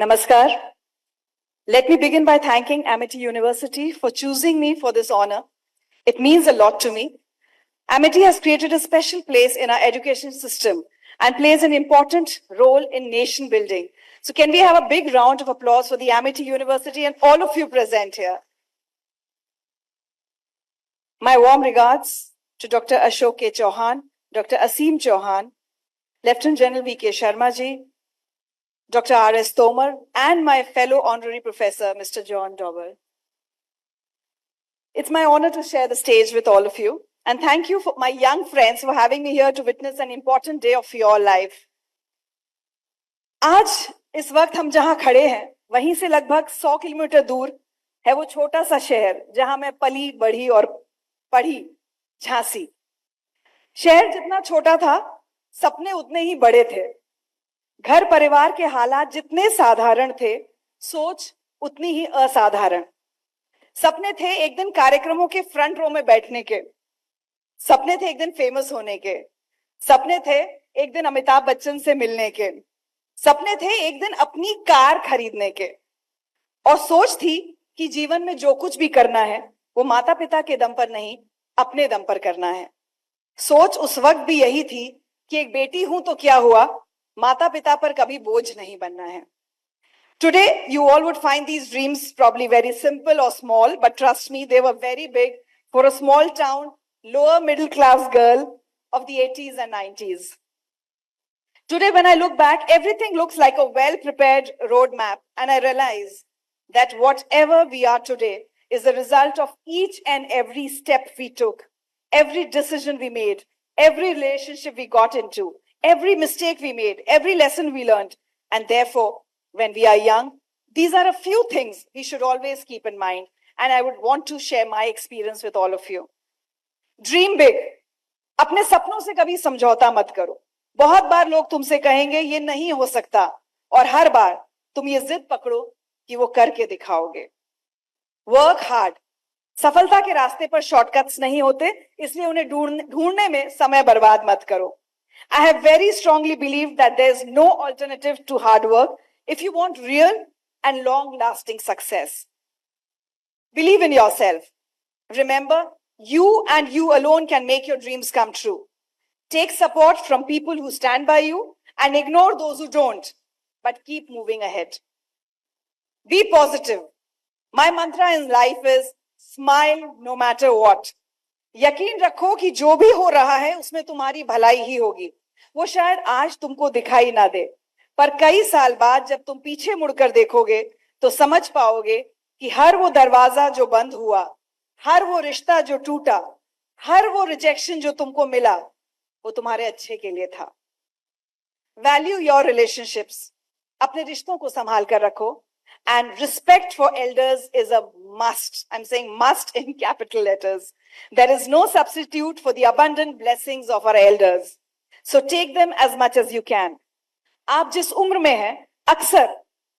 Namaskar. Let me begin by thanking Amity University for choosing me for this honor. It means a lot to me. Amity has created a special place in our education system and plays an important role in nation building. So can we have a big round of applause for the Amity University and all of you present here? My warm regards to Dr. Ashok K. Chauhan, Dr. Aseem Chauhan, Lieutenant General V.K. Sharma ji, Dr. R.S. Tomar, and my fellow honorary professor, Mr. John Dover. It's my honor to share the stage with all of you. And thank you for my young friends for having me here to witness an important day of your life. आज इस वक्त हम जहां खड़े हैं, वहीं से लगभग 100 किलोमीटर दूर है वो छोटा सा शहर जहां मैं पली बढ़ी और पढ़ी, झांसी। शहर जितना छोटा था, सपने उतने ही बड़े थे। घर परिवार के हालात जितने साधारण थे, सोच उतनी ही असाधारण। सपने थे एक दिन कार्यक्रमों के फ्रंट रो में बैठने के, सपने थे एक दिन फेमस होने के, सपने थे एक दिन अमिताभ बच्चन से मिलने के, सपने थे एक दिन अपनी कार खरीदने के, और सोच थी कि जीवन में जो कुछ भी करना है वो माता पिता के दम पर नहीं, अपने दम पर करना है। सोच उस वक्त भी यही थी कि एक बेटी हूं तो क्या हुआ, माता पिता पर कभी बोझ नहीं बनना है। Today, you all would find these dreams probably very simple or small, but trust me, they were very big for a small town, lower middle class girl of the 80s and 90s. Today, when I look back, everything looks like a well-prepared roadmap, and I realize that whatever we are today is the result of each and every step we took, every decision we made, every relationship we got into, every mistake we made, every lesson we learned, and therefore, when we are young, these are a few things we should always keep in mind, and I would want to share my experience with all of you. Dream big. अपने सपनों से कभी समझौता मत करो। बहुत बार लोग तुमसे कहेंगे ये नहीं हो सकता, और हर बार तुम ये जिद पकड़ो कि वो करके दिखाओगे। Work hard. सफलता के रास्ते पर शॉर्टकट्स नहीं होते, इसलिए उन्हें ढूंढने में समय बर्बाद मत करो। I have very strongly believed that there is no alternative to hard work if you want real and long-lasting success. Believe in yourself. Remember, you and you alone can make your dreams come true. Take support from people who stand by you and ignore those who don't, but keep moving ahead. Be positive. My mantra in life is smile no matter what. यकीन रखो कि जो भी हो रहा है उसमें तुम्हारी भलाई ही होगी। वो शायद आज तुमको दिखाई ना दे, पर कई साल बाद जब तुम पीछे मुड़कर देखोगे तो समझ पाओगे कि हर वो दरवाजा जो बंद हुआ, हर वो रिश्ता जो टूटा, हर वो रिजेक्शन जो तुमको मिला, वो तुम्हारे अच्छे के लिए था। Value your relationships. अपने रिश्तों को संभाल कर रखो, and respect for elders is a must. I'm saying must in capital letters. There is no substitute for the abundant blessings of our elders. So take them as much as you can. आप जिस उम्र में हैं, अक्सर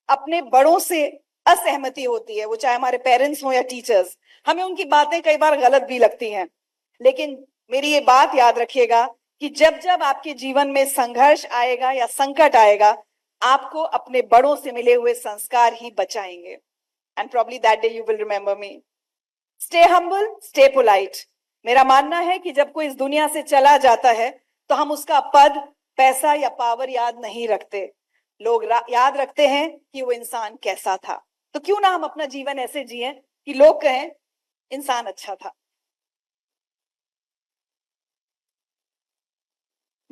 अपने बड़ों से असहमति होती है, वो चाहे हमारे पेरेंट्स हो या टीचर्स। हमें उनकी बातें कई बार गलत भी लगती हैं, लेकिन मेरी ये बात याद रखिएगा कि जब जब आपके जीवन में संघर्ष आएगा या संकट आएगा, आपको अपने बड़ों से मिले हुए संस्कार ही बचाएंगे। And probably that day you will remember me. Stay humble, stay polite. मेरा मानना है कि जब कोई इस दुनिया से चला जाता है तो हम उसका पद, पैसा या पावर याद नहीं रखते। लोग याद रखते हैं कि वो इंसान कैसा था। तो क्यों ना हम अपना जीवन ऐसे जिएं कि लोग कहें इंसान अच्छा था।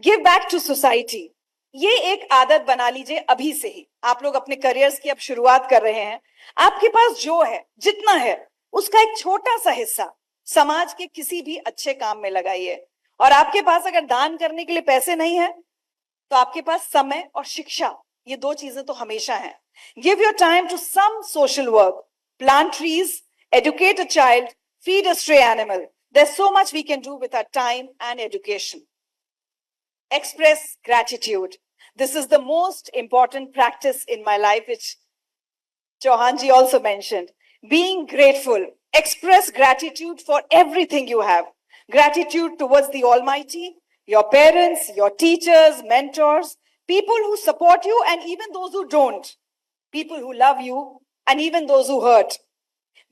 Give back to society. ये एक आदत बना लीजिए अभी से ही। आप लोग अपने करियर्स की अब शुरुआत कर रहे हैं, आपके पास जो है, जितना है, उसका एक छोटा सा हिस्सा समाज के किसी भी अच्छे काम में लगाइए। और आपके पास अगर दान करने के लिए पैसे नहीं है, तो आपके पास समय और शिक्षा, ये दो चीजें तो हमेशा हैं। Give your time to some social work. Plant trees, educate a child, feed a stray animal. There's so much we can do with our time and education. Express gratitude. This is the most important practice in my life, which Chauhanji also mentioned. Being grateful. Express gratitude for everything you have. Gratitude towards the Almighty, your parents, your teachers, mentors, people who support you, and even those who don't. people who love you, and even those who hurt.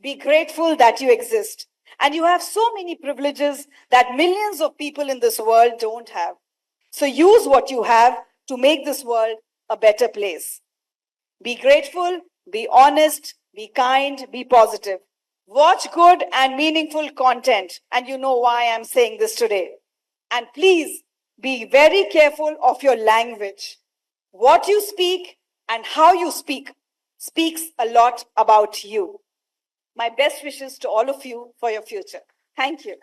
Be grateful that you exist. And you have so many privileges that millions of people in this world don't have. So use what you have to make this world a better place. Be grateful, be honest, be kind, be positive. Watch good and meaningful content. And you know why I'm saying this today. And please be very careful of your language. What you speak and how you speak speaks a lot about you. My best wishes to all of you for your future. Thank you.